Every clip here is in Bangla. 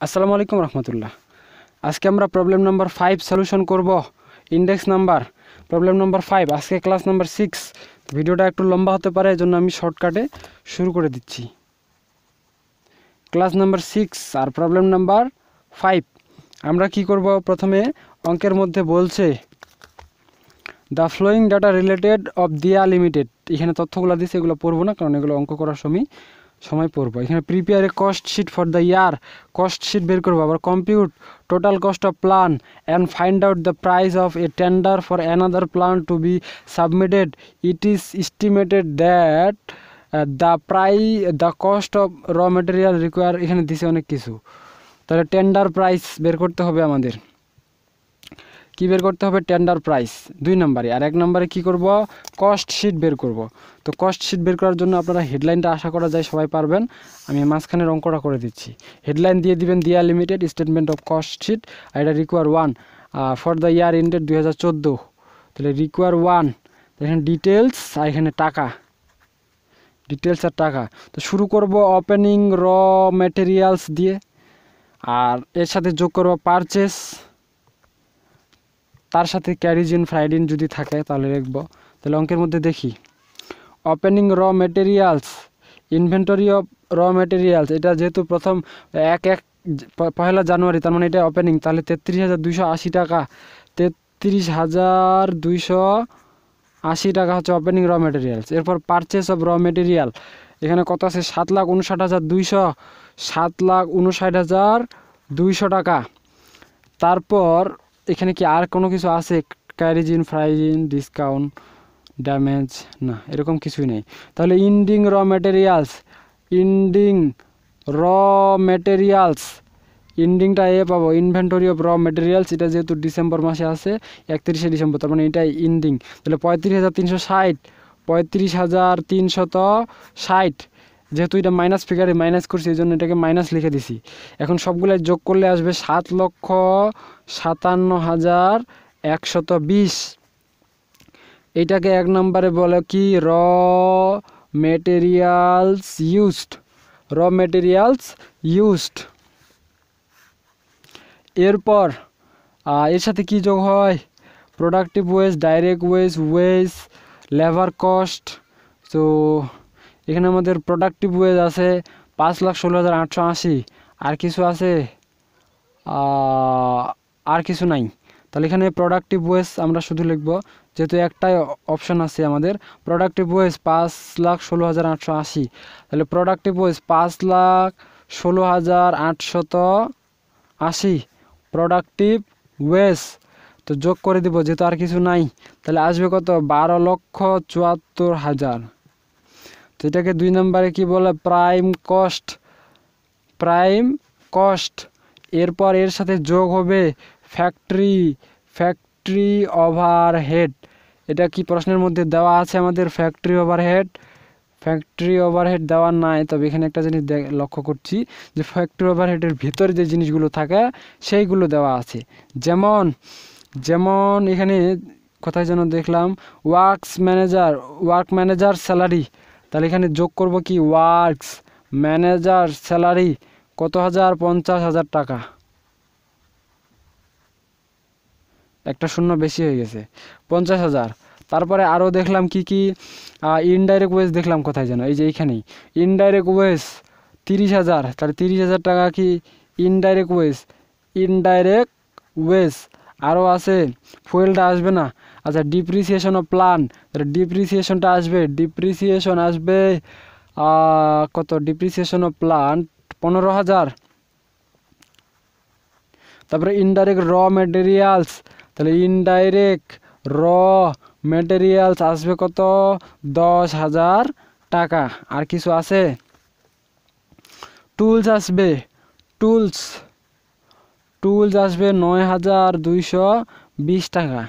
আসসালামু আলাইকুম রহমতুল্লাহ। আজকে আমরা প্রবলেম নাম্বার 5 সলিউশন করব। ইন্ডেক্স নাম্বার প্রবলেম নাম্বার 5, আজকে ক্লাস নাম্বার 6। ভিডিওটা একটু লম্বা হতে পারে, এজন্য আমি শর্টকাটে শুরু করে দিচ্ছি। ক্লাস নাম্বার 6 আর প্রবলেম নাম্বার 5 আমরা কি করব, প্রথমে অঙ্কের মধ্যে বলছে the following data related of দিয়া লিমিটেড। এখানে তথ্যগুলো দিচ্ছে, এগুলো পড়বো না কারণ এগুলো অঙ্ক করার সময় পড়বো। এখানে prepare a cost sheet for the year, cost sheet বের করবো। আবার compute total cost of plan and find out the price of a tender for another plan to be submitted. It is estimated that the cost of raw material require. এখানে দিছে অনেক কিছু, তাহলে টেন্ডার প্রাইস বের করতে হবে আমাদের। কি বের করতে হবে? টেন্ডার প্রাইস 2 নম্বরে। আর 1 নম্বরে কি করব? কস্ট শিট বের করব। তো কস্ট শিট বের করার জন্য আপনারা হেডলাইনটা আশা করা যায় সবাই পারবেন। আমি মাঝখানের অঙ্কটা করে দিচ্ছি। হেডলাইন দিয়ে দিবেন দিয়া limited statement of cost sheet, আর এটা require 1 for the year ended 2014। তাহলে রিকোয়ার 1, এখানে ডিটেলস আর এখানে টাকা, ডিটেলস আর টাকা। তো শুরু করব ওপেনিং র ম্যাটেরিয়ালস দিয়ে, আর এর সাথে যোগ করব পারচেস, তার সাথে ক্যারিজিন ফ্রাইডিন যদি থাকে তাহলে লিখব। তাহলে অঙ্কের মধ্যে দেখি, opening raw materials, inventory of raw materials. এটা যেহেতু প্রথম 1 জানুয়ারি, তার মানে এটা ওপেনিং, তাহলে 33,280 টাকা। 33,280 টাকা হচ্ছে ওপেনিং র মেটেরিয়ালস। এরপর পারচেস অফ র মেটেরিয়াল, এখানে কত আছে? 7,59,200, 7,59,200 টাকা। তারপর এখানে কি আর কোনো কিছু আছে? ক্যারিজিন ফ্রাইজিন ডিসকাউন্ট ড্যামেজ, না এরকম কিছুই নেই। তাহলে ending raw materials, ending raw materials, ইন্ডিংটা পাবো ইনভেন্টরি অফ র ম্যাটেরিয়ালস। এটা যেহেতু ডিসেম্বর মাসে আছে, 31শে ডিসেম্বর, তার মানে এটাই ইন্ডিং। তাহলে 35,360, 35,360। যেহেতু এটা মাইনাস ফিগারে মাইনাস করছি, এই জন্য এটাকে মাইনাস লিখে দিছি। এখন সবগুলাই যোগ করলে আসবে 7,57,120। এইটাকে 1 নম্বরে বলে কি? Raw materials used, raw materials used. এরপর এর সাথে কি যোগ হয়? Productive wage, direct wage, wage, labour cost. তো এখানে আমাদের প্রোডাক্টিভ ওয়েজ আছে 5,16,880। আর কিছু আছে? আর কিছু নাই। তাহলে এখানে প্রোডাক্টিভ ওয়েজ আমরা শুধু লিখব, যেহেতু একটাই অপশন আছে আমাদের। Productive wage 5,16,880। তাহলে প্রোডাক্টিভ ওয়েজ 5,16,880 প্রোডাক্টিভ ওয়েজ। তো যোগ করে দিব, যেহেতু আর কিছু নাই। তাহলে আসবে কত? 12,74,000। তো এটাকে 2 নম্বরে কি বলে? Prime cost, prime cost. এরপর এর সাথে যোগ হবে ফ্যাক্টরি ওভারহেড। এটা কি প্রশ্নের মধ্যে দেওয়া আছে আমাদের? ফ্যাক্টরি ওভারহেড দেওয়া নাই, তবে এখানে একটা জিনিস লক্ষ্য করছি যে ফ্যাক্টরি ওভারহেডের ভিতরে যে জিনিসগুলো থাকে সেইগুলো দেওয়া আছে। যেমন এখানে কোথায় যেন দেখলাম ওয়ার্ক ম্যানেজার স্যালারি। তাহলে এখানে যোগ করব কি? ওয়ার্কস ম্যানেজার স্যালারি কত হাজার? 50,000 টাকা। একটা শূন্য বেশি হয়ে গেছে, 50,000। তারপরে আরও দেখলাম কি কি? ইনডাইরেক্ট ওয়েজ দেখলাম কোথায় যেন, এই যে এইখানেই ইনডাইরেক্ট ওয়েজ 30,000। তাহলে 30,000 টাকা কি ইনডাইরেক্ট ওয়েজ। আরও আছে, ফুয়েলটা আসবে না। আচ্ছা, ডিপ্রিসিয়েশন অফ প্ল্যান, তাহলে ডিপ্রিসিয়েশনটা আসবে, ডিপ্রিসিয়েশন আসবে কত? Depreciation of plan 15,000। তারপরে ইনডাইরেক্ট র মেটেরিয়ালস, তাহলে ইনডাইরেক্ট র মেটেরিয়ালস আসবে কত? 10,000 টাকা। আর কিছু আছে? টুলস আসবে, টুলস আসবে 9,220 টাকা।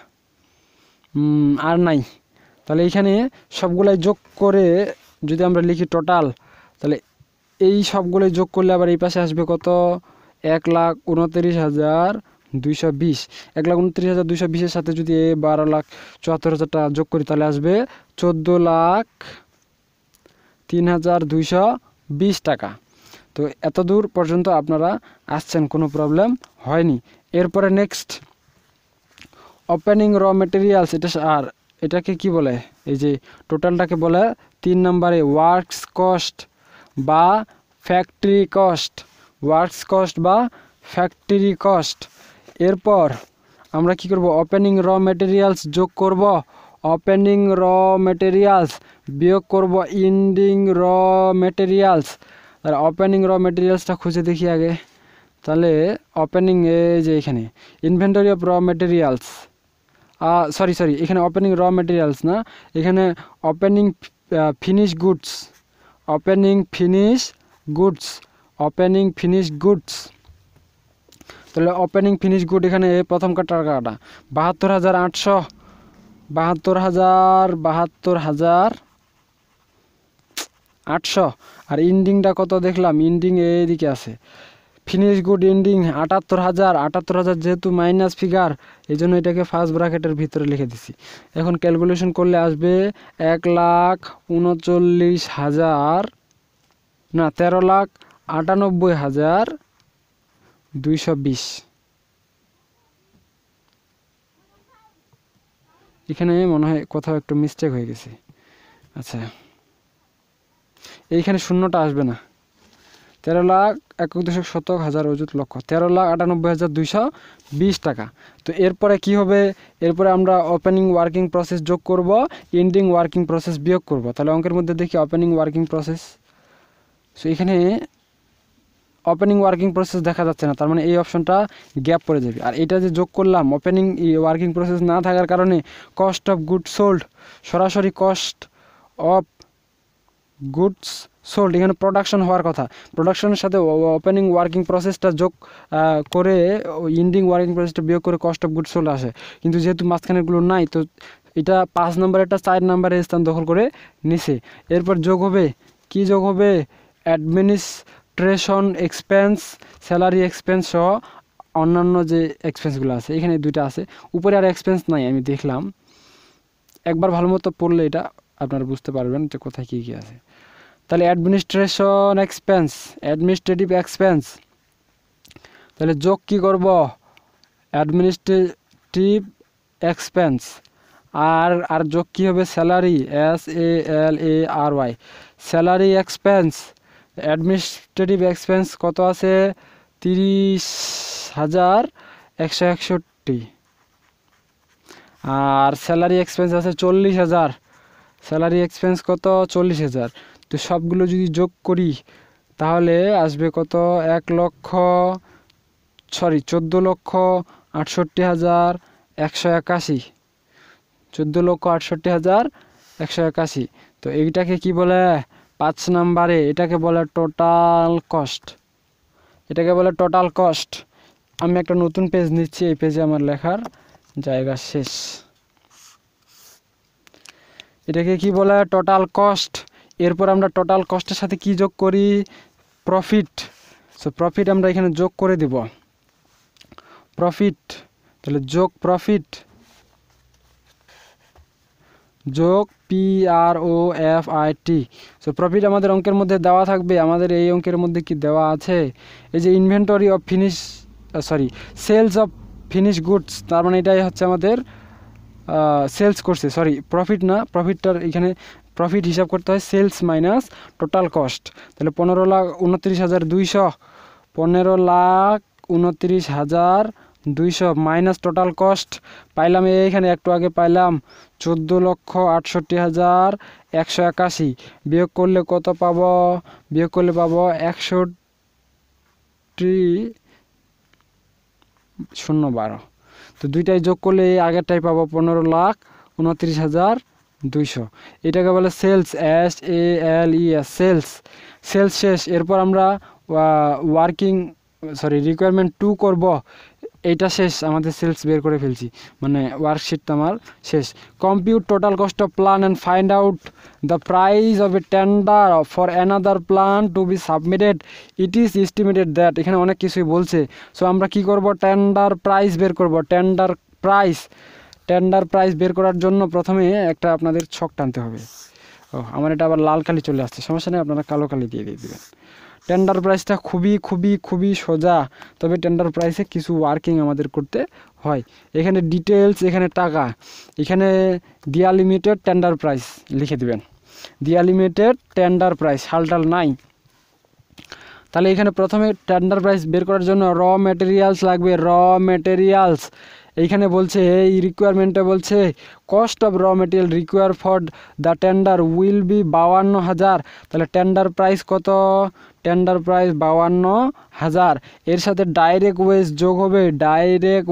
আর নাই। তাহলে এইখানে সবগুলাই যোগ করে যদি আমরা লিখি টোটাল, তাহলে এই সবগুলোই যোগ করলে আবার এই পাশে আসবে কত? 1,29,220। 1,29,220 সাথে যদি 12,74,000 টাকা যোগ করি, তাহলে আসবে 14,03,220 টাকা। তো এত দূর পর্যন্ত আপনারা আসছেন, কোনো প্রবলেম হয়নি। এরপরে নেক্সট ওপেনিং র মেটেরিয়ালস, আর এটাকে কি বলে, এই যে টোটালটাকে বলে 3 নম্বরে ওয়ার্কস কস্ট বা ফ্যাক্টরি কস্ট, ওয়ার্কস কস্ট বা ফ্যাক্টরি কস্ট। এরপর আমরা কি করব, ওপেনিং র মেটেরিয়ালস যোগ করব, ওপেনিং র মেটেরিয়ালস বিয়োগ করব এন্ডিং র মেটেরিয়ালস। আর ওপেনিং র মেটেরিয়ালসটা খুঁজে দেখি আগে। তাহলে ওপেনিং, এই যে এখানে inventory of raw materials, sorry এখানে ওপেনিং র মেটেরিয়ালস না, এখানে opening finish goods, opening finish goods, opening finish goods. তাহলে ওপেনিং ফিনিশ গুড এখানে প্রথম টাকাটা 72,800, 72,800। আর ইন্ডিংটা কত দেখলাম, ইন্ডিং এইদিকে আছে, ফিনিশ গুড ইন্ডিং 78,000, যেহেতু মাইনাস ফিগার এই জন্য এটাকে ফার্স্ট ব্র্যাকেটের ভিতরে লিখে দিছি। এখন ক্যালকুলেশন করলে আসবে 1,39,000 না 13,98,220। এখানে মনে হয় কোথাও একটু মিস্টেক হয়ে গেছে। আচ্ছা, এইখানে শূন্যটা আসবে না, 13,61,000 অযুত লক্ষ, 13,98,220 টাকা। তো এরপরে কি হবে, এরপরে আমরা ওপেনিং ওয়ার্কিং প্রসেস যোগ করব, এন্ডিং ওয়ার্কিং প্রসেস বিয়োগ করব। তাহলে অঙ্কের মধ্যে দেখি ওপেনিং ওয়ার্কিং প্রসেস, সো এখানে ওপেনিং ওয়ার্কিং প্রসেস দেখা যাচ্ছে না, তার মানে এই অপশনটা গ্যাপ পড়ে যাবে। আর এটা যে যোগ করলাম ওপেনিং ওয়ার্কিং প্রসেস না থাকার কারণে কস্ট অফ গুডস সোল্ড, সরাসরি কস্ট অফ গুডস সোল্ড, এখানে প্রোডাকশন হওয়ার কথা, প্রোডাকশনের সাথে ওপেনিং ওয়ার্কিং প্রসেসটা যোগ করে এন্ডিং ওয়ার্কিং প্রসেসটা বিয়োগ করে কস্ট অফ গুডস সোল্ড আসে। কিন্তু যেহেতু মাঝখানেরগুলো নাই, তো এটা 5 নম্বরেরটা 4 নম্বরে স্থান দখল করে নিছে। এরপর যোগ হবে, কি যোগ হবে, অ্যাডমিনিস্ট্রেশন এক্সপেন্স, স্যালারি এক্সপেন্স সহ অন্যান্য যে এক্সপেন্সগুলো আছে, এখানে দুইটা আছে, উপরে আর এক্সপেন্স নাই আমি দেখলাম। একবার ভালো মতো পড়লে এটা আপনারা বুঝতে পারবেন যে কোথায় কী কী আছে। তাহলে অ্যাডমিনিস্ট্রেশন এক্সপেন্স, অ্যাডমিনিস্ট্রেটিভ এক্সপেন্স, তাহলে যোগ কি করব, অ্যাডমিনিস্ট্রেটিভ এক্সপেন্স, আর যোগ কি হবে, salary, SALARY, salary expense. Administrative expense কত আছে, 30,161, আর স্যালারি এক্সপেন্স আছে 40,000, স্যালারি এক্সপেন্স কত, 40,000। তো সবগুলো যদি যোগ করি তাহলে আসবে কত, 14,68,181, 14,68,181। তো এইটাকে কি বলে, 5 নম্বরে এটাকে বলে টোটাল কস্ট, এটাকে বলে টোটাল কস্ট। আমি একটা নতুন পেজ নিচ্ছি, এই পেজে আমার লেখার জায়গা শেষ। এটাকে কি বলে, টোটাল কস্ট। এরপর আমরা টোটাল কস্টের সাথে কি যোগ করি, প্রফিট। সো প্রফিট আমরা এখানে যোগ করে দেব, প্রফিট। তাহলে যোগ প্রফিট, যোগ PROFIT। সো প্রফিট আমাদের অঙ্কের মধ্যে দেওয়া থাকবে। আমাদের এই অঙ্কের মধ্যে কি দেওয়া আছে, এই যে inventory of sales of finish goods, তার মানে এটাই হচ্ছে আমাদের সেলস করছে, প্রফিট না, প্রফিটটার এখানে প্রফিট হিসাব করতে হয় সেলস মাইনাস টোটাল কস্ট। তাহলে 15,29,200, 15,29,200 মাইনাস টোটাল কস্ট পাইলাম এইখানে একটু আগে পাইলাম 14,68,181, বিয়োগ করলে কত পাবো, বিয়োগ করলে পাবো 61,012। তো দুইটাই যোগ করলে আগেরটাই পাবো 15,29,200। এটাকে বলে সেলস, SALES, সেলস। সেলস শেষ। এরপর আমরা রিকোয়ারমেন্ট 2 করব, এইটা শেষ, আমাদের সেলস বের করে ফেলছি, মানে ওয়ার্কশিটটা আমার শেষ। Compute total cost of plan and find out the price of a tender for another plan to be submitted, it is estimated that. এখানে অনেক কিছুই বলছে। সো আমরা কি করব, টেন্ডার প্রাইস বের করব। টেন্ডার প্রাইস বের করার জন্য প্রথমে একটা আপনাদের ছক টানতে হবে। আমার এটা আবার লাল কালি চলে আসছে, সমস্যা নেই, আপনারা কালো কালি দিয়ে দেবেন। টেন্ডার প্রাইসটা খুবই খুবই খুবই সোজা, তবে টেন্ডার প্রাইসে কিছু ওয়ার্কিং আমাদের করতে হয়। এখানে ডিটেলস, এখানে টাকা, এখানে দিয়া লিমিটেড টেন্ডার প্রাইস লিখে দিবেন, দিয়া লিমিটেড টেন্ডার প্রাইস, হালটাল নাই। তাহলে এখানে প্রথমে টেন্ডার প্রাইস বের করার জন্য র ম্যাটেরিয়ালস লাগবে, র ম্যাটেরিয়ালস। এইখানে বলছে এই রিকোয়ারমেন্টে বলছে কস্ট অফ র material require for the tender will be 52,000। তাহলে টেন্ডার প্রাইস কত? Tender price 52,000। এর সাথে ডাইরেক্ট ওয়েজ যোগ হবে, ডাইরেক্ট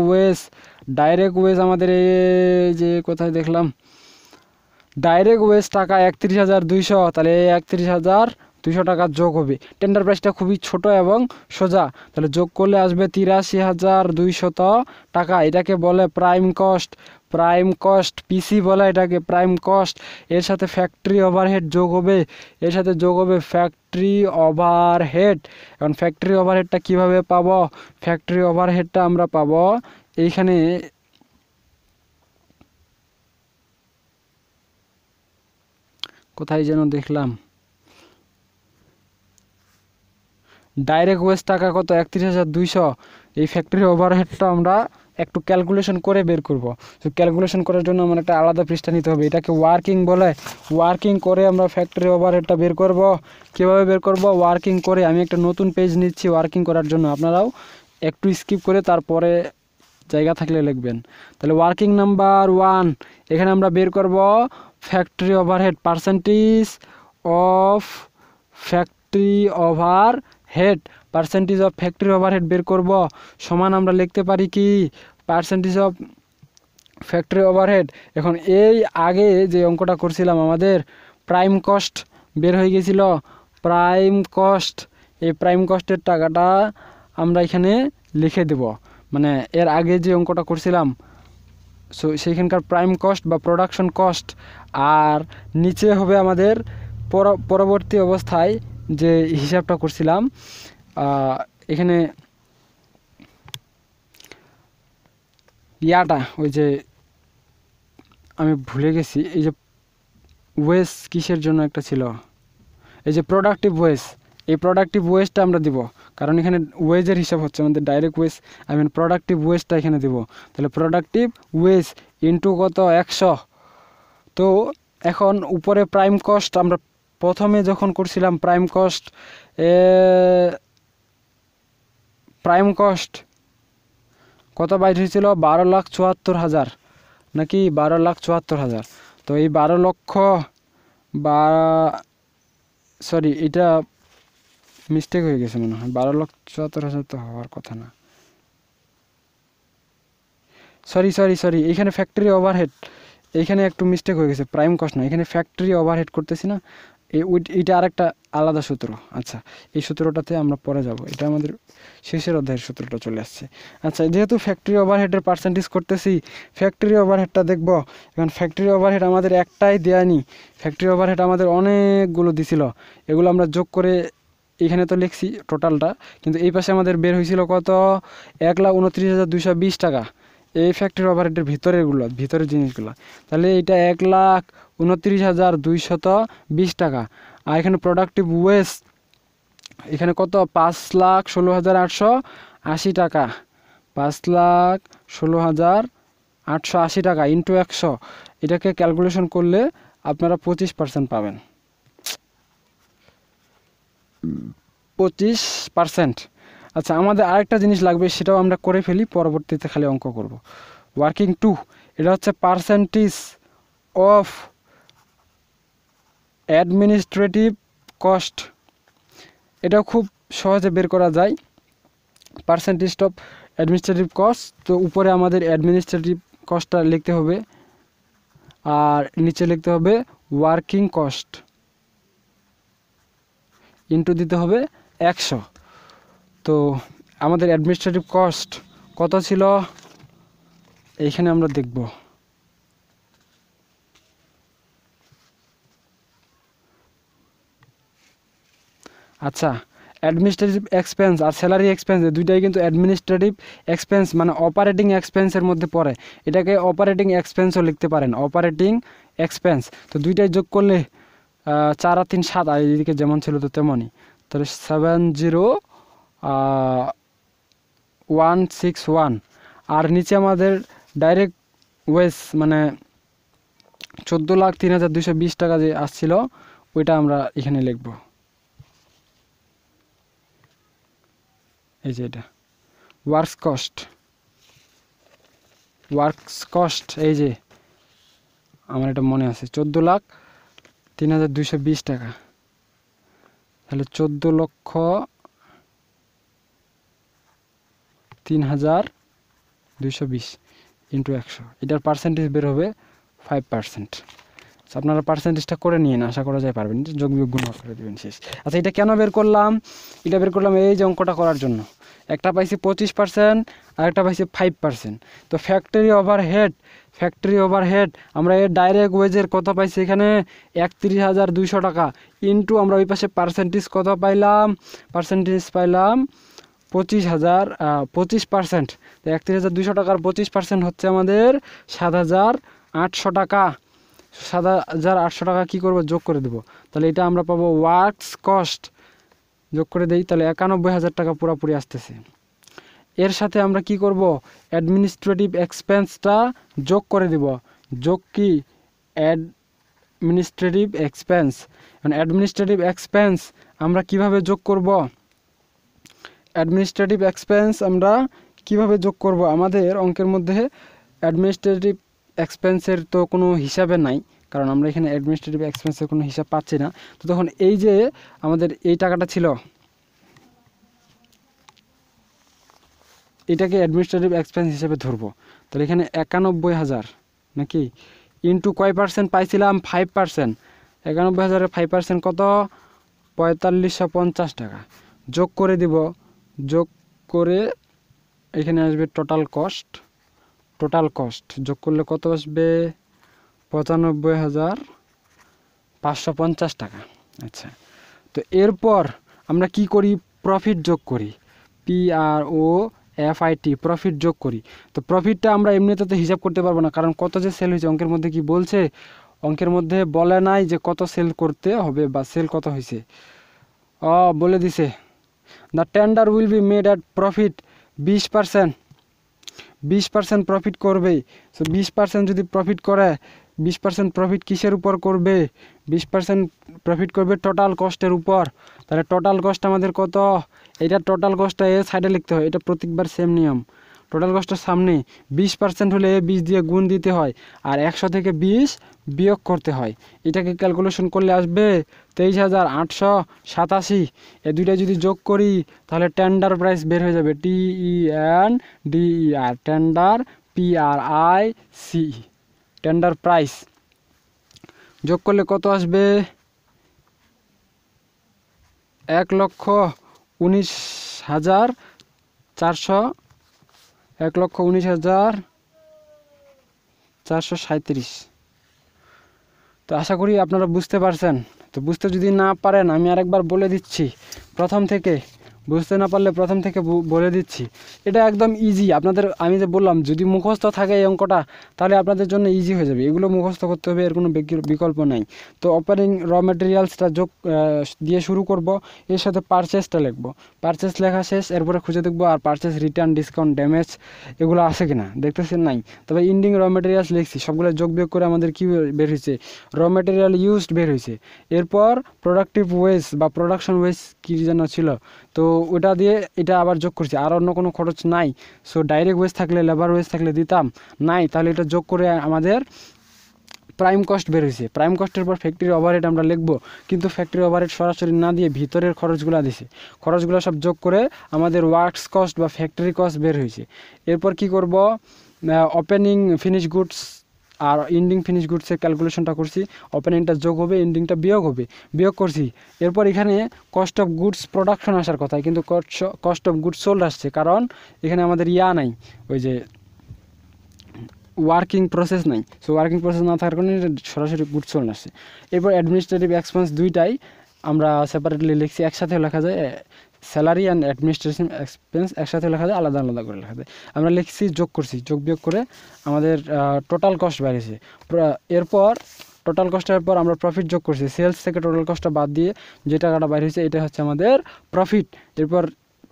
ওয়েজ আমাদের এই যে কোথায় দেখলাম, ডাইরেক্ট ওয়েজ টাকা 31,200। তাহলে 31,200 টাকা যোগ হবে। টেন্ডার প্রাইসটা খুবই ছোট এবং সোজা, তাহলে যোগ করলে আসবে 83,200 টাকা। এটাকে বলে প্রাইম কস্ট, প্রাইম কস্ট, পিসি বলে এটাকে প্রাইম কস্ট। এর সাথে ফ্যাক্টরি ওভারহেড যোগ হবে, এর সাথে যোগ হবে ফ্যাক্টরি ওভারহেড। এখন ফ্যাক্টরি ওভারহেডটা কিভাবে পাবো? ফ্যাক্টরি ওভারহেডটা আমরা পাবো এইখানে, কোথায় যেন দেখলাম, ডাইরেক্ট ওয়েজ টাকা কত? 31,200। এই ফ্যাক্টরি ওভারহেডটা আমরা একটু ক্যালকুলেশন করে বের করব। তো ক্যালকুলেশন করার জন্য আমার একটা আলাদা পৃষ্ঠা নিতে হবে, এটাকে ওয়ার্কিং বলে। ওয়ার্কিং করে আমরা ফ্যাক্টরি ওভারহেডটা বের করব। কীভাবে বের করব? ওয়ার্কিং করে। আমি একটা নতুন পেজ নিচ্ছি ওয়ার্কিং করার জন্য, আপনারাও একটু স্কিপ করে তারপরে জায়গা থাকলে লিখবেন। তাহলে ওয়ার্কিং নাম্বার 1, এখানে আমরা বের করব factory overhead, percentage of factory overhead, percentage of factory overhead বের করব। সমান আমরা লিখতে পারি কি? Percentage of factory overhead. এখন এই আগে যে অঙ্কটা করছিলাম আমাদের প্রাইম কস্ট বের হয়ে গেছিল, প্রাইম কস্ট। এই প্রাইম কস্টের টাকাটা আমরা এখানে লিখে দেব, মানে এর আগে যে অঙ্কটা করছিলাম সেইখানকার প্রাইম কস্ট বা প্রোডাকশন কস্ট। আর নিচে হবে আমাদের পরবর্তী অবস্থায় যে হিসাবটা করছিলাম, এখানে ইয়াটা, ওই যে আমি ভুলে গেছি, এই যে ওয়েজ কিসের জন্য একটা ছিল, এই যে প্রোডাক্টিভ ওয়েজ, এই প্রোডাক্টিভ ওয়েজটা আমরা দিব, কারণ এখানে ওয়েজের হিসাব হচ্ছে আমাদের ডাইরেক্ট ওয়েজ, প্রোডাক্টিভ ওয়েজটা এখানে দিব। তাহলে প্রোডাক্টিভ ওয়েজ ইন্টু কত? 100। তো এখন উপরে প্রাইম কস্ট, আমরা প্রথমে যখন করছিলাম প্রাইম কস্ট কত বাইর হয়েছিল? 12,74,000 নাকি 12,74,000। তো এই 12 লক্ষ সরি, এটা মিস্টেক হয়ে গেছে মনে হয়, 12,74,000 তো হওয়ার কথা না। সরি, এইখানে ফ্যাক্টরি ওভারহেড, এইখানে একটু মিস্টেক হয়ে গেছে, প্রাইম কস্ট না, এখানে ফ্যাক্টরি ওভারহেড করতেছি না, এইটা আরেকটা আলাদা সূত্র। আচ্ছা, এই সূত্রটাতে আমরা পরে যাব, এটা আমাদের শেষের অধ্যায়ের সূত্রটা চলে আসছে। আচ্ছা, যেহেতু ফ্যাক্টরি ওভারহেডের পার্সেন্টেজ করতেছি, ফ্যাক্টরি ওভারহেডটা দেখব। এখন ফ্যাক্টরি ওভারহেড আমাদের একটাই দেয়নি, ফ্যাক্টরি ওভারহেড আমাদের অনেকগুলো দিছিল, এগুলো আমরা যোগ করে এখানে তো লিখছি টোটালটা, কিন্তু এই পাশে আমাদের বের হয়েছিল কত? 1,29,220 টাকা। এই ফ্যাক্টরি ওভারহেডের ভিতরের জিনিসগুলো, তাহলে এটা 1,29,220 টাকা। আর এখানে প্রোডাক্টিভ ওয়েজ এখানে কত? 5,16,880 টাকা, 5,16,880 টাকা ইন্টু 100। এটাকে ক্যালকুলেশন করলে আপনারা 25% পাবেন, 25%। আচ্ছা, আমাদের আরেকটা জিনিস লাগবে, সেটাও আমরা করে ফেলি, পরবর্তীতে খালি অঙ্ক করব। ওয়ার্কিং 2, এটা হচ্ছে পার্সেন্টেজ অফ অ্যাডমিনিস্ট্রেটিভ কস্ট। এটাও খুব সহজে বের করা যায়, পার্সেন্টেজ অফ অ্যাডমিনিস্ট্রেটিভ কস্ট। তো উপরে আমাদের অ্যাডমিনিস্ট্রেটিভ কস্টটা লিখতে হবে, আর নিচে লিখতে হবে ওয়ার্কিং কস্ট, ইন্টু দিতে হবে 100। তো আমাদের অ্যাডমিনিস্ট্রেটিভ কস্ট কত ছিল এইখানে আমরা দেখব। আচ্ছা, অ্যাডমিনিস্ট্রেটিভ এক্সপেন্স আর স্যালারি এক্সপেন্স দুইটাই কিন্তু অ্যাডমিনিস্ট্রেটিভ এক্সপেন্স, মানে অপারেটিং এক্সপেন্সের মধ্যে পড়ে। এটাকে অপারেটিং এক্সপেন্সও লিখতে পারেন, অপারেটিং এক্সপেন্স। তো দুইটাই যোগ করলে 4 আর 3 7, আর এদিকে যেমন ছিল তো তেমনই। তো তাহলে 70161। আর নিচে আমাদের ডাইরেক্ট ওয়েজ মানে 14,03,220 টাকা যে আসছিল ওইটা আমরা এখানে লিখব। এই যে এটা ওয়ার্কস কস্ট, এই যে আমার এটা মনে আছে 14,03,220 টাকা। তাহলে 14,03,220 ইন্টু 100, এটার পার্সেন্টেজ বের হবে 5%। আপনারা পার্সেন্টেজটা করে নিন, আশা করা যায় পারবেন, যোগ বিয়োগ গুণ করে দেবেন শেষ। আচ্ছা এটা কেন বের করলাম? এটা বের করলাম এই যে অঙ্কটা করার জন্য। একটা পাইছি 25% আর একটা পাইছি 5%। তো ফ্যাক্টরি ওভারহেড আমরা এর ডাইরেক্ট ওয়েজের কত পাইছি এখানে 31,200 টাকা ইন্টু আমরা ওই পাশে পার্সেন্টেজ কত পাইলাম, পার্সেন্টেজ পাইলাম 25%। তো 31,200 টাকার 25% হচ্ছে আমাদের 7,800 টাকা। 7,800 টাকা কী করবো, যোগ করে দেবো। তাহলে এটা আমরা পাবো ওয়ার্কস কস্ট, যোগ করে দেই, তাহলে 91,000 টাকা পুরোপুরি আসতেছে। এর সাথে আমরা কি করব, অ্যাডমিনিস্ট্রেটিভ এক্সপেন্সটা যোগ করে দেব। যোগ কি, অ্যাডমিনিস্ট্রেটিভ এক্সপেন্স। অ্যাডমিনিস্ট্রেটিভ এক্সপেন্স আমরা কিভাবে যোগ করব, অ্যাডমিনিস্ট্রেটিভ এক্সপেন্স আমরা কিভাবে যোগ করব? আমাদের অঙ্কের মধ্যে অ্যাডমিনিস্ট্রেটিভ এক্সপেন্সের তো কোনো হিসাবে নাই, কারণ আমরা এখানে অ্যাডমিনিস্ট্রেটিভ এক্সপেন্সের কোনো হিসাব পাচ্ছি না। তো তখন এই যে আমাদের এই টাকাটা ছিল, এটাকে অ্যাডমিনিস্ট্রেটিভ এক্সপেন্স হিসেবে ধরবো। তাহলে এখানে 91,000 নাকি ইন্টু কয় পার্সেন্ট পাইছিলাম, 5%। 91,000-এর 5% কত, 4,550 টাকা। যোগ করে দিব, যোগ করে এখানে আসবে টোটাল কস্ট। যোগ করলে কত আসবে, 95,550 টাকা। আচ্ছা, তো এরপর আমরা কি করি, প্রফিট যোগ করি, PROFIT, প্রফিট যোগ করি। তো প্রফিটটা আমরা এমনিতে তো হিসাব করতে পারবো না, কারণ কত যে সেল হয়েছে অঙ্কের মধ্যে কি বলছে, অঙ্কের মধ্যে বলে নাই যে কত সেল করতে হবে বা সেল কত হয়েছে, বলে দিছে the tender will be made at profit 20% profit করবে। সো 20% যদি প্রফিট করে, 20% প্রফিট কিসের উপর করবে, 20% প্রফিট করবে টোটাল কস্টের উপর। তাহলে টোটাল কস্ট আমাদের কত, এটা টোটাল কস্টটা এ সাইডে লিখতে হয়, এটা প্রত্যেকবার সেম নিয়ম। টোটাল কস্টের সামনে 20% হলে 20 দিয়ে গুণ দিতে হয়, আর 100 থেকে 20 বিয়োগ করতে হয়। এটাকে ক্যালকুলেশন করলে আসবে 23,887। এ দুইটা যদি যোগ করি তাহলে টেন্ডার প্রাইস বের হয়ে যাবে, TENDER, tender, PRICE, tender price. যোগ করলে কত আসবে, 1,19,437। তো আশা করি আপনারা বুঝতে পারছেন। তো বুঝতে যদি না পারেন আমি আরেকবার বলে দিচ্ছি প্রথম থেকে, বুঝতে না পারলে প্রথম থেকে বলে দিচ্ছি। এটা একদম ইজি, আপনাদের আমি যে বললাম যদি মুখস্থ থাকে এই অঙ্কটা তাহলে আপনাদের জন্য ইজি হয়ে যাবে। এগুলো মুখস্থ করতে হবে, এর কোনো বিকল্প নাই। তো ওপেনিং র মেটেরিয়ালসটা যোগ দিয়ে শুরু করব, এর সাথে পারচেসটা লিখব। পারচেস লেখা শেষ, এরপরে খুঁজে দেখব আর পারচেস, রিটার্ন, ডিসকাউন্ট, ড্যামেজ এগুলো আছে কিনা দেখতেছেন, নাই। তবে ইন্ডিং র মেটেরিয়ালস লিখছি, সবগুলো যোগ বিয়োগ করে আমাদের কি বের হয়েছে, র মেটেরিয়াল ইউজড বের হয়েছে। এরপর প্রোডাক্টিভ ওয়েজ বা প্রোডাকশন ওয়েজ কী যেন ছিল, তো ওটা দিয়ে এটা আবার যোগ করছি। আর অন্য কোনো খরচ নাই, সো ডাইরেক্ট ওয়েজ থাকলে, লেবার ওয়েজ থাকলে দিতাম, নাই, তাহলে এটা যোগ করে আমাদের প্রাইম কস্ট বের হয়েছে। প্রাইম কস্টের পর ফ্যাক্টরি ওভারহেড আমরা লিখব, কিন্তু ফ্যাক্টরি ওভারহেড সরাসরি না দিয়ে ভিতরের খরচগুলো দিছে, খরচগুলো সব যোগ করে আমাদের ওয়ার্কস কস্ট বা ফ্যাক্টরি কস্ট বের হয়েছে। এরপর কি করব, ওপেনিং ফিনিশ গুডস আর এন্ডিং ফিনিশ গুডসের ক্যালকুলেশনটা করছি। ওপেনিংটা যোগ হবে, এন্ডিংটা বিয়োগ করছি। এরপর এখানে কস্ট অফ গুডস প্রোডাকশন আসার কথা, কিন্তু কস্ট অফ গুডস সোল্ড আসছে, কারণ এখানে আমাদের নাই, ওই যে ওয়ার্কিং প্রসেস নাই। সো ওয়ার্কিং প্রসেস না থাকার কারণে সরাসরি গুডস সোল্ড আসছে। এরপর অ্যাডমিনিস্ট্রেটিভ এক্সপেন্স দুইটাই আমরা সেপারেটলি লিখছি, একসাথেও লেখা যায়, স্যালারি অ্যান্ড অ্যাডমিনিস্ট্রেশন এক্সপেন্স একসাথে লেখা যায়, আলাদা আলাদা করে লেখা যায়। আমরা লিখছি, যোগ করছি, যোগ বিয়োগ করে আমাদের টোটাল কস্ট বেড়েছে। এরপর টোটাল কস্টের পর আমরা প্রফিট যোগ করছি, সেলস থেকে টোটাল কস্টটা বাদ দিয়ে যে টাকাটা বাইর হয়েছে এটা হচ্ছে আমাদের প্রফিট। এরপর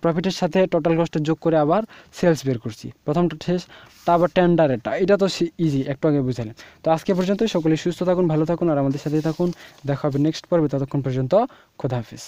প্রফিটের সাথে টোটাল কস্টের যোগ করে আবার সেলস বের করছি, প্রথমটা শেষ। তারপর টেন্ডার, এটা তো ইজি, একটু আগে বুঝালেন। তো আজকে পর্যন্ত সকলেই সুস্থ থাকুন, ভালো থাকুন আর আমাদের সাথেই থাকুন। দেখা হবে নেক্সট পর্বে, ততক্ষণ পর্যন্ত খোদা হাফিজ।